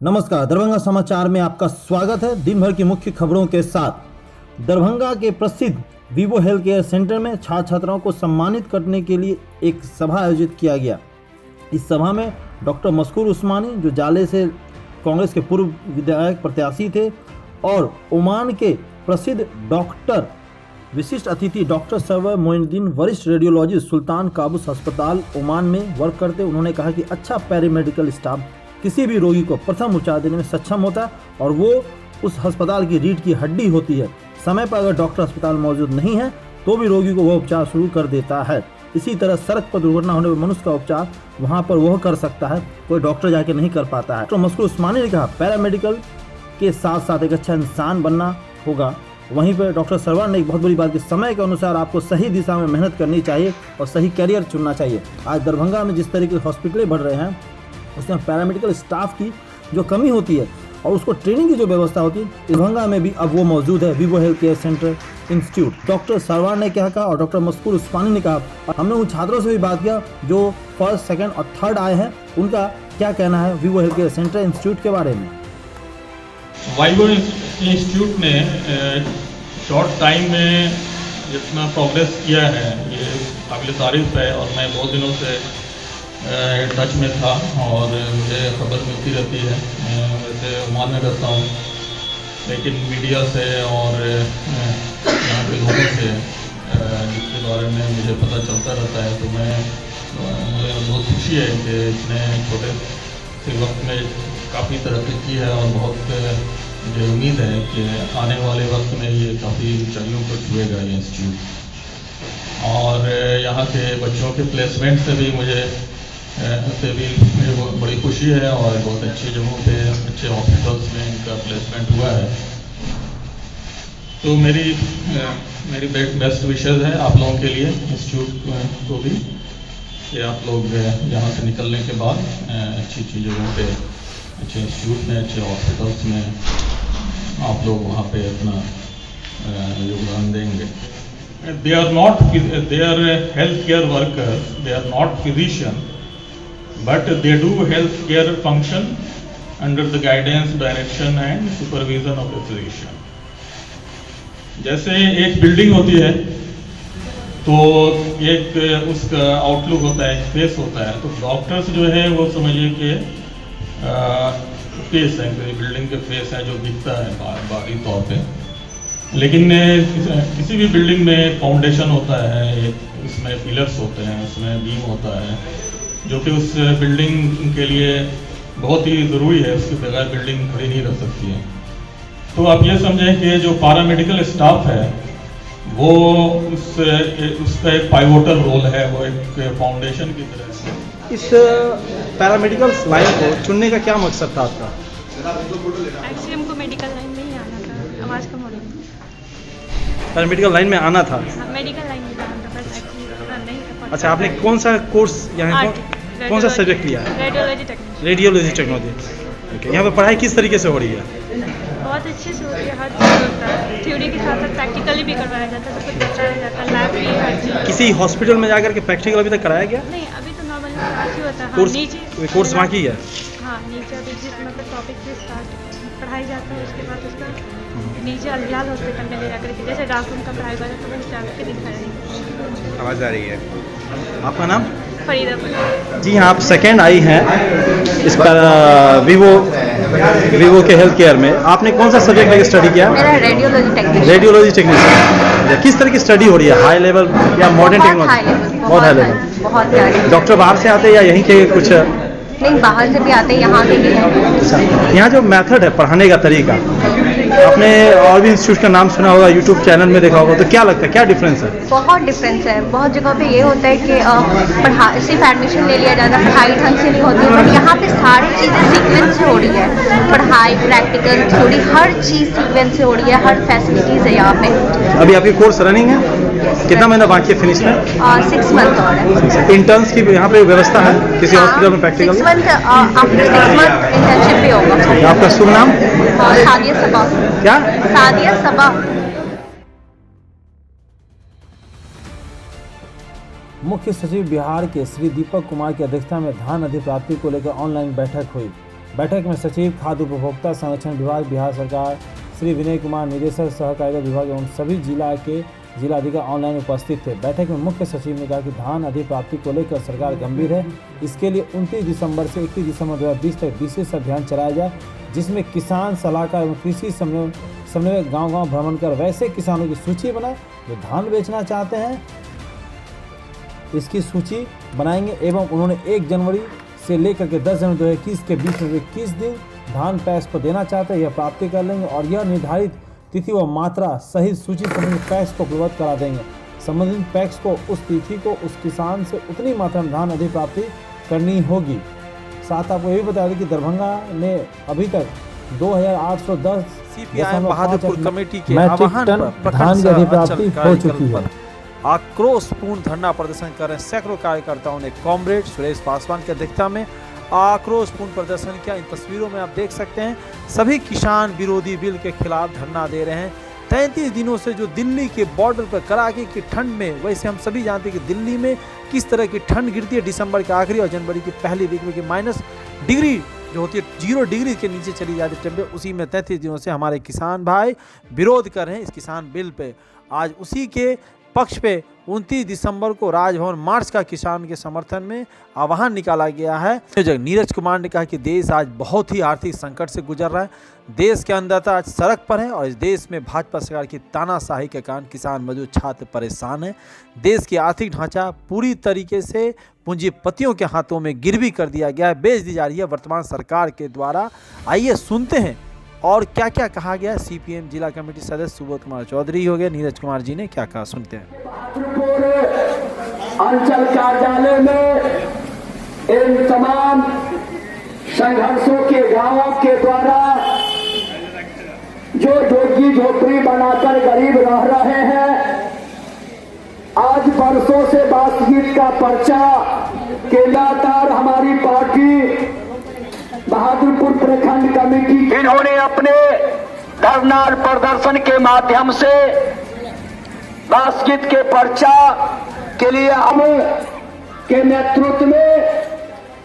नमस्कार, दरभंगा समाचार में आपका स्वागत है। दिन भर की मुख्य खबरों के साथ दरभंगा के प्रसिद्ध वीवो हेल्थ केयर सेंटर में छात्र छात्राओं को सम्मानित करने के लिए एक सभा आयोजित किया गया। इस सभा में डॉक्टर मस्कूर उस्मानी, जो जाले से कांग्रेस के पूर्व विधायक प्रत्याशी थे, और ओमान के प्रसिद्ध डॉक्टर विशिष्ट अतिथि डॉक्टर सरवर मोइनुद्दीन, वरिष्ठ रेडियोलॉजिस्ट सुल्तान काबूस अस्पताल ओमान में वर्क करते। उन्होंने कहा कि अच्छा पैरामेडिकल स्टाफ किसी भी रोगी को प्रथम उपचार देने में सक्षम होता है और वो उस अस्पताल की रीढ़ की हड्डी होती है। समय पर अगर डॉक्टर अस्पताल मौजूद नहीं है तो भी रोगी को वह उपचार शुरू कर देता है। इसी तरह सड़क पर दुर्घटना होने पर मनुष्य का उपचार वहाँ पर वह कर सकता है, कोई डॉक्टर जाके नहीं कर पाता है। तो मस्कूर उस्मानी ने कहा पैरामेडिकल के साथ साथ एक अच्छा इंसान बनना होगा। वहीं पर डॉक्टर सरवर ने एक बहुत बड़ी बात की, समय के अनुसार आपको सही दिशा में मेहनत करनी चाहिए और सही कैरियर चुनना चाहिए। आज दरभंगा में जिस तरीके से हॉस्पिटलें बढ़ रहे हैं उसमें पैरामेडिकल स्टाफ की जो कमी होती है और उसको ट्रेनिंग की जो व्यवस्था होती है, दरभंगा में भी अब वो मौजूद है। Vivo health care centre institute doctor Sarwar ने क्या कहा और डॉक्टर मस्कूर उस्मानी ने कहा। हमने उन छात्रों से भी बात किया जो फर्स्ट, सेकंड और थर्ड आए हैं, उनका क्या कहना है Vivo health care centre institute के बारे में। वीवो इंस्टीट्यूट ने शॉर्ट टाइम में जितना प्रोग्रेस किया है ये काबिल तारीफ है और मैं बहुत दिनों से टच में था और मुझे खबर मिलती रहती है। मैं वैसे ओमान में रहता हूँ, लेकिन मीडिया से और यहाँ के लोगों से जिसके बारे में मुझे पता चलता रहता है तो मुझे बहुत खुशी है कि इतने छोटे से वक्त में काफ़ी तरक्की की है और बहुत मुझे उम्मीद है कि आने वाले वक्त में ये काफ़ी ऊंचाइयों पर छुएगा ये इंस्टीट्यूट। और यहाँ के बच्चों के प्लेसमेंट से भी मुझे बड़ी खुशी है और बहुत अच्छी जगहों पे अच्छे हॉस्पिटल्स में इनका प्लेसमेंट हुआ है। तो मेरी बेस्ट विशेज़ है आप लोगों के लिए, इंस्टीट्यूट को भी, कि आप लोग यहाँ से निकलने के बाद अच्छी जगहों पे, अच्छे इंस्टीट्यूट में, अच्छे हॉस्पिटल्स में आप लोग वहाँ पे अपना योगदान देंगे। They are healthcare workers, they are not physicians, but they do healthcare function under the guidance, direction and supervision of a physician. जैसे एक बिल्डिंग होती है तो एक उसका आउटलुक होता है, एक फेस होता है, तो डॉक्टर्स जो है वो समझिए कि फेस है, बिल्डिंग के फेस है जो दिखता है बाहरी तौर पे। लेकिन किसी भी बिल्डिंग में फाउंडेशन होता है, उसमें पिलर्स होते हैं, उसमें बीम होता है, जो कि उस बिल्डिंग के लिए बहुत ही ज़रूरी है, उसके बगैर बिल्डिंग खड़ी नहीं रह सकती है। तो आप ये समझें कि जो पैरामेडिकल स्टाफ है वो उसका एक पाइवोटल रोल है, वो एक फाउंडेशन की तरह से। इस पैरामेडिकल लाइन को चुनने का क्या मकसद था आपका? एक्चुअली हमको मेडिकल लाइन में ही आना था, आवाज़ कम हो रही है। पैरामेडिकल लाइन में आना था? मेडिकल लाइन में जाना था, बस एक्चुअली नहीं था। अच्छा, आपने कौन सा कोर्स यहाँ कौन सा सब्जेक्ट लिया है? Radiology technology. ओके, यहाँ पे पढ़ाई किस तरीके से हो रही है? बहुत अच्छे से हो रही है, हर चीज़ होता है, थ्योरी के साथ साथ प्रैक्टिकली भी करवाया जाता है, सब कुछ बताया जाता है, लैब भी, हर चीज़। किसी हॉस्पिटल में जाकर के प्रैक्टिकल अभी तक कराया गया? नहीं, अभी तो नॉर्मल क्लास ही होता है। कोर्स नीचे कोर्स बाकी है? हाँ, नीचे अभी जिस मतलब टॉपिक से स्टार्ट पढ़ाई जाता है, उसके बाद उसका नीचे अल्लाल हॉस्पिटल में ले जाकर के जैसे डॉक्टर का पढ़ाई करता है तो जाकर के दिखाया। आवाज़ आ रही है। आपका नाम? फरीदाबाद। जी हाँ, आप सेकेंड आई हैं इस पर वीवो के हेल्थ केयर में। आपने कौन सा सब्जेक्ट लेकर स्टडी किया? मेरा रेडियोलॉजी टेक्नीशियन। किस तरह की स्टडी हो रही है, हाई लेवल या मॉडर्न टेक्नोलॉजी? बहुत हाई लेवल। बहुत प्यारी। डॉक्टर बाहर से आते हैं या यहीं के कुछ? नहीं, बाहर से भी आते हैं, यहाँ के भी हैं। यहाँ जो मेथड है पढ़ाने का तरीका, आपने और भी इंस्टीट्यूट का नाम सुना होगा, यूट्यूब चैनल में देखा होगा, तो क्या लगता है क्या डिफरेंस है? बहुत डिफरेंस है। बहुत जगह पे ये होता है कि सिर्फ एडमिशन ले लिया जाता है, पढ़ाई ढंग से नहीं होती है, बट यहाँ पे सारी चीज़ें सीक्वेंस से हो रही है। पढ़ाई, प्रैक्टिकल, थ्योरी, हर चीज़ सीक्वेंस से हो रही है, हर फैसिलिटीज़ है यहाँ पे। अभी आपकी कोर्स रनिंग है? कितना महीना बाकी है फिनिश में? 6 मंथ और है। इंटर्न्स की यहाँ पे व्यवस्था है किसी हॉस्पिटल में practical? 6 month, after 6 month internship भी होगा। आपका शुभ नाम? सादिया सबा। क्या? सादिया सबा। मुख्य सचिव बिहार के श्री दीपक कुमार की अध्यक्षता में धान अधिप्राप्ति को लेकर ऑनलाइन बैठक हुई। बैठक में सचिव खाद्य उपभोक्ता संरक्षण विभाग बिहार सरकार श्री विनय कुमार, निदेशक सहकारिता विभाग एवं सभी जिला के जिलाधिकारी ऑनलाइन उपस्थित थे। बैठक में मुख्य सचिव ने कहा कि धान अधिप्राप्ति को लेकर सरकार गंभीर है। इसके लिए 29 दिसंबर से 31 दिसंबर 2020 तक विशेष अभियान चलाया जाए, जिसमें किसान सलाहकार एवं कृषि समन्वय गांव-गांव भ्रमण कर वैसे किसानों की सूची बनाए जो धान बेचना चाहते हैं, इसकी सूची बनाएंगे एवं उन्होंने 1 जनवरी से लेकर के 10 जनवरी 2021 के बीच में 21 दिन धान पैक्स को देना चाहते हैं, यह प्राप्ति कर लेंगे और यह निर्धारित तिथि व मात्रा सहित सूची संबंधित पैक्स को उपलब्ध करा देंगे। संबंधित पैक्स को उस तिथि को उस किसान से उतनी मात्रा में धान अधिप्राप्ति करनी होगी। साथ आपको ये भी बता दें कि दरभंगा ने अभी तक 2810 सीपीआई बहादुरपुर कमेटी के मैट्रिक आह्वान टन पर धान की अधिप्राप्ति हो चुकी है। आक्रोशपूर्ण धरना प्रदर्शन कर रहे सैकड़ों कार्यकर्ताओं ने कॉमरेड सुरेश पासवान की अध्यक्षता में आक्रोशपूर्ण प्रदर्शन किया। इन तस्वीरों में आप देख सकते हैं सभी किसान विरोधी बिल के खिलाफ धरना दे रहे हैं। 33 दिनों से जो दिल्ली के बॉर्डर पर कड़ाके की ठंड में, वैसे हम सभी जानते हैं कि दिल्ली में किस तरह की ठंड गिरती है दिसंबर के आखिरी और जनवरी की पहली वीक में, कि माइनस डिग्री जो होती है 0 डिग्री के नीचे चली जाती है टेम्परेचर। उसी में 33 दिनों से हमारे किसान भाई विरोध कर रहे हैं इस किसान बिल पे। आज उसी के पक्ष पे 29 दिसंबर को राजभवन मार्च का किसान के समर्थन में आह्वान निकाला गया है। नीरज कुमार ने कहा कि देश आज बहुत ही आर्थिक संकट से गुजर रहा है, देश के अन्नदाता आज सड़क पर है और इस देश में भाजपा सरकार की तानाशाही के कारण किसान, मजदूर, छात्र परेशान है। देश की आर्थिक ढांचा पूरी तरीके से पूंजीपतियों के हाथों में गिरवी कर दिया गया है, बेच दी जा रही है वर्तमान सरकार के द्वारा। आइए सुनते हैं और क्या क्या कहा गया। सीपीएम जिला कमेटी सदस्य सुबोध कुमार चौधरी हो गए, नीरज कुमार जी ने क्या कहा, सुनते हैं। अंचल कार्यालय में इन तमाम संघर्षों के गांवों के द्वारा जो झोगी झोपड़ी बनाकर गरीब रह रहे हैं, आज बरसों से बातचीत का पर्चा के लगातार हमारी पार्टी बहादुरपुर प्रखंड कमेटी इन्होंने अपने धरना प्रदर्शन के माध्यम से बातचीत के पर्चा के लिए हम के नेतृत्व में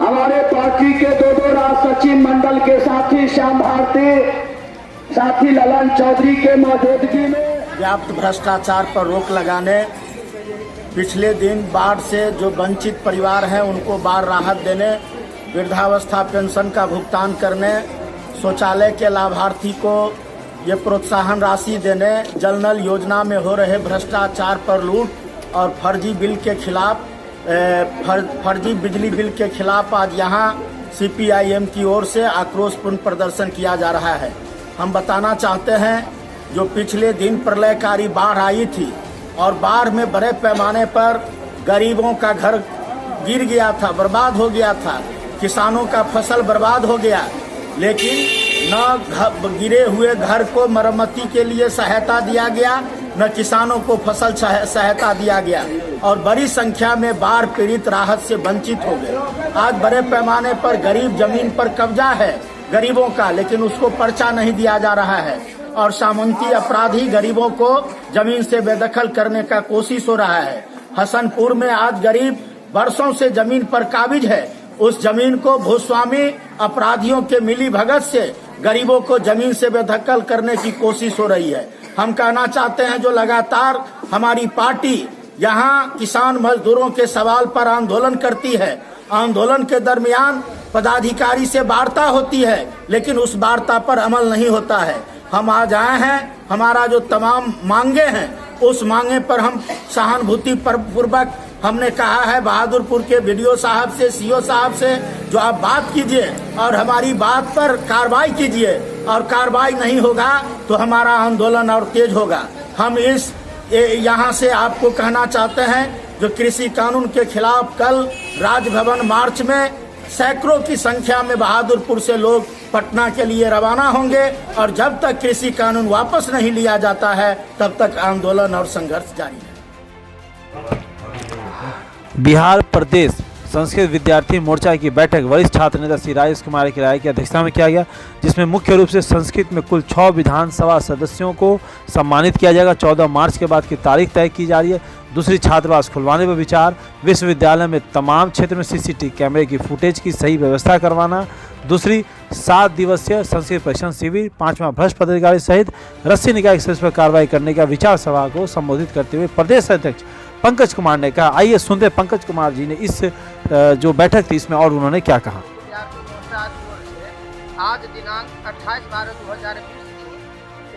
हमारे पार्टी के दो राष्ट्र सचिव मंडल के साथी श्याम भारती, साथी ललन चौधरी के मौजूदगी में व्याप्त भ्रष्टाचार पर रोक लगाने, पिछले दिन बाढ़ से जो वंचित परिवार हैं उनको बाढ़ राहत देने, वृद्धावस्था पेंशन का भुगतान करने, शौचालय के लाभार्थी को ये प्रोत्साहन राशि देने, जल नल योजना में हो रहे भ्रष्टाचार पर लूट और फर्जी बिल के खिलाफ फर्जी बिजली बिल के खिलाफ आज यहाँ सीपीआईएम की ओर से आक्रोशपूर्ण प्रदर्शन किया जा रहा है। हम बताना चाहते हैं जो पिछले दिन प्रलयकारी बाढ़ आई थी और बाढ़ में बड़े पैमाने पर गरीबों का घर गिर गया था, बर्बाद हो गया था, किसानों का फसल बर्बाद हो गया, लेकिन न गिरे हुए घर को मरम्मती के लिए सहायता दिया गया, न किसानों को फसल सहायता दिया गया और बड़ी संख्या में बाढ़ पीड़ित राहत से वंचित हो गए। आज बड़े पैमाने पर गरीब जमीन पर कब्जा है गरीबों का, लेकिन उसको पर्चा नहीं दिया जा रहा है और सामंती अपराधी गरीबों को जमीन से बेदखल करने का कोशिश हो रहा है। हसनपुर में आज गरीब वर्षों से जमीन पर काबिज है, उस जमीन को भूस्वामी अपराधियों के मिली भगत से गरीबों को जमीन से बेदखल करने की कोशिश हो रही है। हम कहना चाहते हैं जो लगातार हमारी पार्टी यहाँ किसान मजदूरों के सवाल पर आंदोलन करती है, आंदोलन के दरमियान पदाधिकारी से वार्ता होती है, लेकिन उस वार्ता पर अमल नहीं होता है। हम आज आए हैं, हमारा जो तमाम मांगे हैं उस मांगे पर हम सहानुभूति पूर्वक हमने कहा है बहादुरपुर के वीडियो साहब से, सीओ साहब से, जो आप बात कीजिए और हमारी बात पर कार्रवाई कीजिए और कार्रवाई नहीं होगा तो हमारा आंदोलन और तेज होगा। हम यहाँ से आपको कहना चाहते हैं जो कृषि कानून के खिलाफ कल राजभवन मार्च में सैकड़ों की संख्या में बहादुरपुर से लोग पटना के लिए रवाना होंगे और जब तक कृषि कानून वापस नहीं लिया जाता है तब तक आंदोलन और संघर्ष जारी है। बिहार प्रदेश संस्कृत विद्यार्थी मोर्चा की बैठक वरिष्ठ छात्र नेता श्री राजेश कुमार की राय की अध्यक्षता में किया गया, जिसमें मुख्य रूप से संस्कृत में कुल 6 विधानसभा सदस्यों को सम्मानित किया जाएगा। 14 मार्च के बाद की तारीख तय की जा रही है। दूसरी, छात्रावास खुलवाने पर विचार, विश्वविद्यालय में तमाम क्षेत्र में सीसीटीवी कैमरे की फुटेज की सही व्यवस्था करवाना। दूसरी, 7 दिवसीय संस्कृत प्रशिक्षण शिविर, 5वां भ्रष्ट पदाधिकारी सहित रस्सी निकाय एक्सप्रेस पर कार्रवाई करने का विचार सभा को संबोधित करते हुए प्रदेश अध्यक्ष पंकज कुमार ने कहा। आइए सुनते पंकज कुमार जी ने इस जो बैठक थी इसमें और उन्होंने क्या कहा। आज दिनांक 28/12/2020 को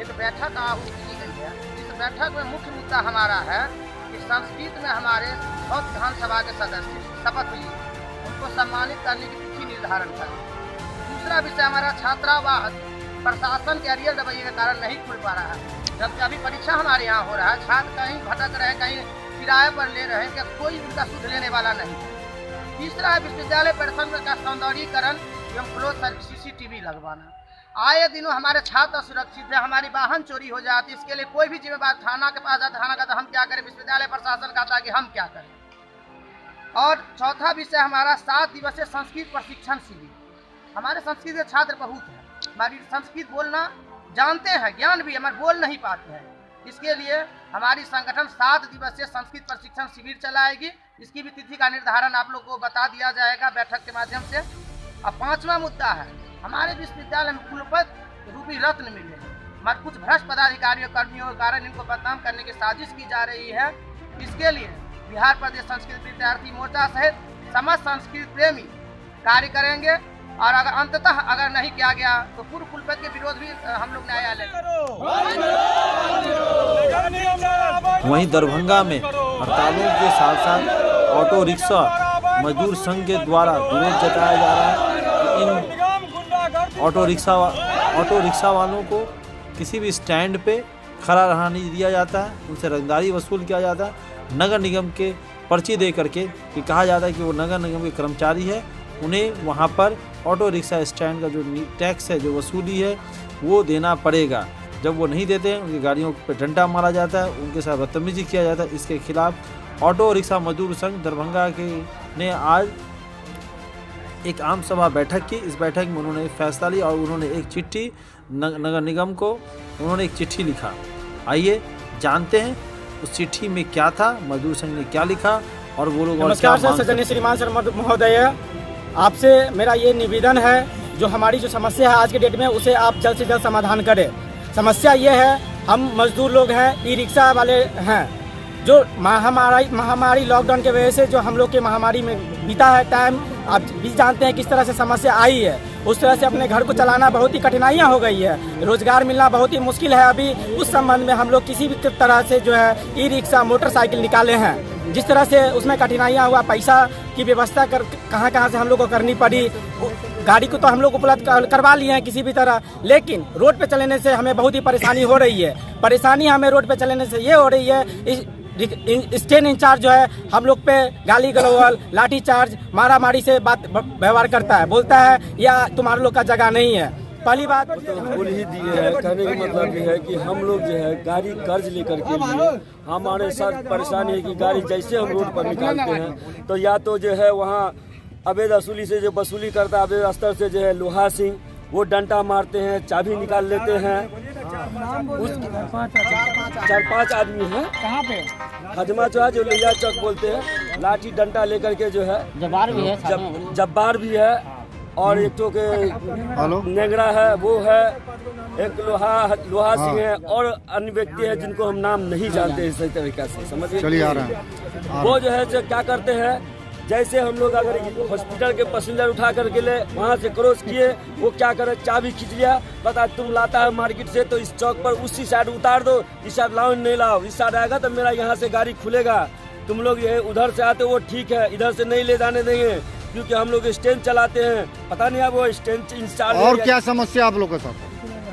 एक बैठक आहूत की गई है। इस बैठक में मुख्य मुद्दा हमारा है कि संस्कृत में हमारे 100 विधानसभा के सदस्य शपथ ली, उनको सम्मानित करने की तिथि निर्धारण करें। दूसरा विषय हमारा छात्रावास प्रशासन के अरियल रवैये के कारण नहीं खुल पा रहा है, जबकि अभी परीक्षा हमारे यहाँ हो रहा है। छात्र कहीं भटक रहे, कहीं किराए पर ले रहे हैं, क्या कोई उनका शुद्ध लेने वाला नहीं। तीसरा है विश्वविद्यालय परिसर का सौंदर्यीकरण एवं फ्लोर CCTV लगवाना। आए दिनों हमारे छात्र सुरक्षित है, हमारी वाहन चोरी हो जाती, इसके लिए कोई भी जिम्मेदार थाना के पास जाता, थाना का हम क्या करें, विश्वविद्यालय प्रशासन का था कि हम क्या करें। और चौथा विषय हमारा 7 दिवसीय संस्कृत प्रशिक्षण शिविर। हमारे संस्कृत के छात्र बहुत हैं, हमारी संस्कृत बोलना जानते हैं, ज्ञान भी हमारे बोल नहीं पाते हैं। इसके लिए हमारी संगठन 7 दिवसीय संस्कृत प्रशिक्षण शिविर चलाएगी। इसकी भी तिथि का निर्धारण आप लोग को बता दिया जाएगा बैठक के माध्यम से। अब 5वां मुद्दा है हमारे विश्वविद्यालय में कुलपति रूपी रत्न मिले, मगर कुछ भ्रष्ट पदाधिकारियों कर्मियों के कारण इनको बदनाम करने की साजिश की जा रही है। इसके लिए बिहार प्रदेश संस्कृत विद्यार्थी मोर्चा सहित समस्त संस्कृत प्रेमी कार्य करेंगे और अगर अंततः अगर नहीं किया गया तो पूर्व कुलपति के विरोध भी हम लोग न्यायालय। वहीं दरभंगा में हड़तालों के साथ साथ ऑटो रिक्शा मजदूर संघ के द्वारा विरोध जताया जा रहा है कि इन ऑटो रिक्शा वालों को किसी भी स्टैंड पे खड़ा रहना नहीं दिया जाता है, उनसे रंगदारी वसूल किया जाता है। नगर निगम के पर्ची दे करके कि कहा जाता है कि वो नगर निगम के कर्मचारी है, उन्हें वहाँ पर ऑटो रिक्शा स्टैंड का जो टैक्स है, जो वसूली है, वो देना पड़ेगा। जब वो नहीं देते हैं उनकी गाड़ियों पर डंडा मारा जाता है, उनके साथ बदतमीजी किया जाता है। इसके खिलाफ ऑटो रिक्शा मजदूर संघ दरभंगा के ने आज एक आम सभा बैठक की। इस बैठक में उन्होंने फैसला लिया और उन्होंने एक चिट्ठी नगर निगम को उन्होंने एक चिट्ठी लिखा। आइए जानते हैं उस चिट्ठी में क्या था, मजदूर संघ ने क्या लिखा और वो लोग। नमस्कार सर, सदनीय श्रीमान सर महोदय, आपसे मेरा ये निवेदन है, जो हमारी जो समस्या है आज के डेट में उसे आप जल्द से जल्द समाधान करें। समस्या ये है, हम मजदूर लोग हैं, ई रिक्शा वाले हैं, जो महामारी लॉकडाउन के वजह से जो हम लोग के महामारी में बीता है टाइम, आप भी जानते हैं किस तरह से समस्या आई है। उस तरह से अपने घर को चलाना बहुत ही कठिनाइयाँ हो गई है, रोजगार मिलना बहुत ही मुश्किल है। अभी उस संबंध में हम लोग किसी भी तरह से जो है ई रिक्शा मोटरसाइकिल निकाले हैं। जिस तरह से उसमें कठिनाइयाँ हुआ, पैसा की व्यवस्था कहाँ से हम लोग को करनी पड़ी। गाड़ी को तो हम लोग उपलब्ध करवा लिए हैं किसी भी तरह, लेकिन रोड पे चलने से हमें बहुत ही परेशानी हो रही है। परेशानी हमें रोड पे चलने से ये हो रही है, स्टेशन इंचार्ज जो है हम लोग पे गाली गलौज, लाठी चार्ज, मारामारी से बात व्यवहार करता है, बोलता है या तुम्हारे लोग का जगह नहीं है। पहली बात तो बोल ही दिए है, कहने का मतलब ये है कि हम लोग जो है गाड़ी कर्ज लेकर के लिए हमारे साथ परेशानी है कि गाड़ी जैसे हम रोड पर निकालते हैं तो या तो जो है वहाँ अवैध वसूली से जो वसूली करता है अवैध स्तर से जो है लोहा सिंह, वो डंडा मारते हैं, चाबी निकाल लेते हैं। 4-5 आदमी हैं कहाँ पे, हजमा चौक जो लिया चौक बोलते हैं, लाठी डंडा लेकर के जो है जब्बार भी है और एक तो के नेगरा है, वो है, एक लोहा सिंह है और अन्य व्यक्ति है जिनको हम नाम नहीं जानते सही तरीका से, समझिए। चलिए आ रहा है। वो जो है जो क्या करते हैं, जैसे हम लोग अगर हॉस्पिटल के पैसेंजर उठा करके ले वहाँ से क्रॉस किए, वो क्या करे, चाबी खींच लिया, बता तुम लाता है मार्केट से तो इस चौक पर उसी साइड उतार दो, इस साइड लाओ नहीं लाओ, इस साइड आएगा तो मेरा यहाँ से गाड़ी खुलेगा, तुम लोग ये उधर से आते वो ठीक है, इधर से नहीं ले जाने देंगे क्योंकि हम लोग स्टैंड चलाते हैं। पता नहीं आप वो स्टैंड इंचार्ज और क्या समस्या आप लोग के साथ?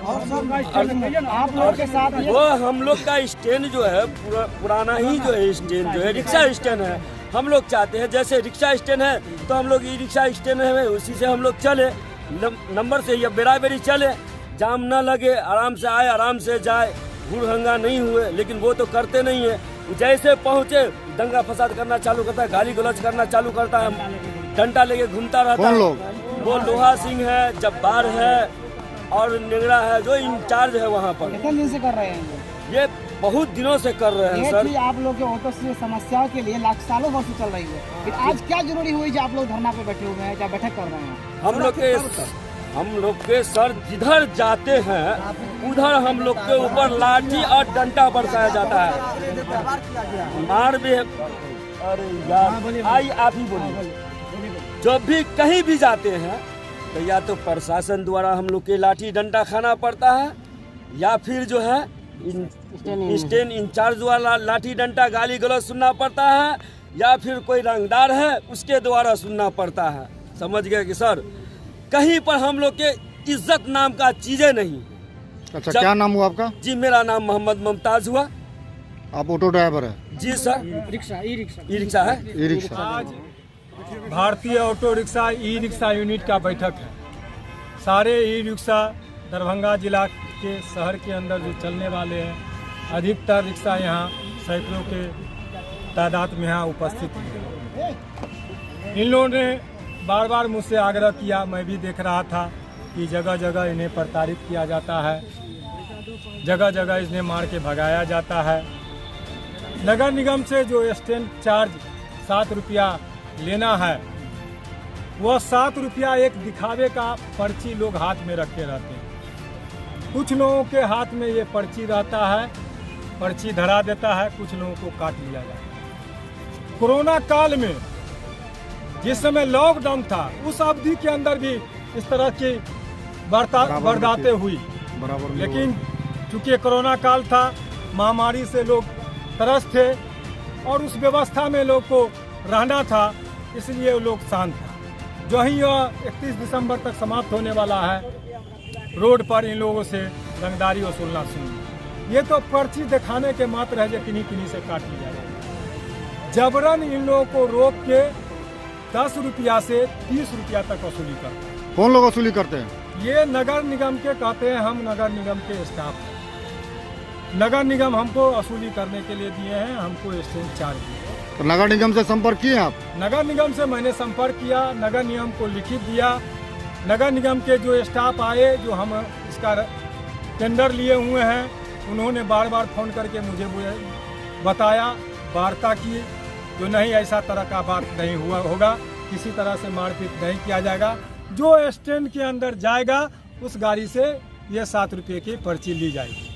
आप लोग के साथ वो हम लोग का स्टैंड जो है पुराना ही जो है स्टैंड जो है रिक्शा स्टैंड है। हम लोग चाहते हैं जैसे रिक्शा स्टैंड है तो हम लोग ई रिक्शा स्टैंड है उसी से हम लोग चले, नंबर से या बेराबरी चले, जाम न लगे, आराम से आए आराम से जाए, हुड़हंगा नहीं हुए। लेकिन वो तो करते नहीं है, जैसे पहुँचे दंगा फसाद करना चालू करता है, गाली गलौज करना चालू करता है, डंडा लेके घूमता रहता है। वो लोहा सिंह है, जब्बार है और निगड़ा है जो इंचार्ज है वहाँ पर। कितने दिन से कर रहे हैं ये? बहुत दिनों से कर रहे हैं सर। आप लोग के ऑटो से समस्या के लिए सालों वर्ष चल रही है, फिर आज क्या जरूरी हुई जो आप लोग धरना पे बैठे हुए हैं या बैठक कर रहे हैं? हम लोग के सर जिधर जाते हैं उधर हम लोग के ऊपर लाठी और डंडा बरसाया जाता है। मार भी, अरे यार आई आप ही बोलिए। जब भी कहीं भी जाते हैं तो या तो प्रशासन द्वारा हम लोग के लाठी डंडा खाना पड़ता है, या फिर जो है स्टैंड इंचार्ज द्वारा लाठी डंडा गाली गलौज सुनना पड़ता है, या फिर कोई रंगदार है उसके द्वारा सुनना पड़ता है। समझ गए कि सर कहीं पर हम लोग के इज्जत नाम का चीजें नहीं। अच्छा, क्या नाम हुआ आपका? जी मेरा नाम मोहम्मद मुमताज हुआ। आप ऑटो ड्राइवर है? जी सर। ई रिक्शा है। E rickshaw. आज भारतीय auto rickshaw e rickshaw unit का बैठक है। सारे ई रिक्शा दरभंगा जिला के शहर के अंदर जो चलने वाले हैं, अधिकतर रिक्शा यहाँ सैकड़ों के तादाद में यहाँ उपस्थित हैं। इन लोगों ने बार बार मुझसे आग्रह किया, मैं भी देख रहा था कि जगह जगह इन्हें प्रताड़ित किया जाता है, जगह जगह इन्हें मार के भगाया जाता है। नगर निगम से जो स्टैंड चार्ज 7 रुपया लेना है, वह 7 रुपया एक दिखावे का पर्ची लोग हाथ में रखे रहते हैं। कुछ लोगों के हाथ में ये पर्ची रहता है, पर्ची धरा देता है, कुछ लोगों को काट लिया जाता है। कोरोना काल में जिस समय लॉकडाउन था उस अवधि के अंदर भी इस तरह की वारदातें हुई, लेकिन चूंकि कोरोना काल था, महामारी से लोग त्रस्त थे और उस व्यवस्था में लोग को रहना था, इसलिए लोग शांत था। जो ही यह 31 दिसंबर तक समाप्त होने वाला है, रोड पर इन लोगों से रंगदारी वसूलना शुरू। ये तो पर्ची दिखाने के मात्र है जो किन्हीं किन्हीं से काट लिया जाए। जबरन इन लोगों को रोक के 10 रुपया से 30 रुपया तक वसूली करते हैं। कौन लोग वसूली करते हैं? ये नगर निगम के कहते हैं, हम नगर निगम के स्टाफ हैं। नगर निगम हमको वसूली करने के लिए दिए हैं, हमको स्टैंड चार्ज दिए। तो नगर निगम से संपर्क किए आप? नगर निगम से मैंने संपर्क किया, नगर निगम को लिखित दिया। नगर निगम के जो स्टाफ आए, जो हम इसका टेंडर लिए हुए हैं, उन्होंने बार बार फोन करके मुझे बताया, वार्ता की, जो नहीं ऐसा तरह का बात नहीं हुआ होगा, किसी तरह से मारपीट नहीं किया जाएगा। जो स्टैंड के अंदर जाएगा उस गाड़ी से ये 7 रुपये की पर्ची ली जाएगी।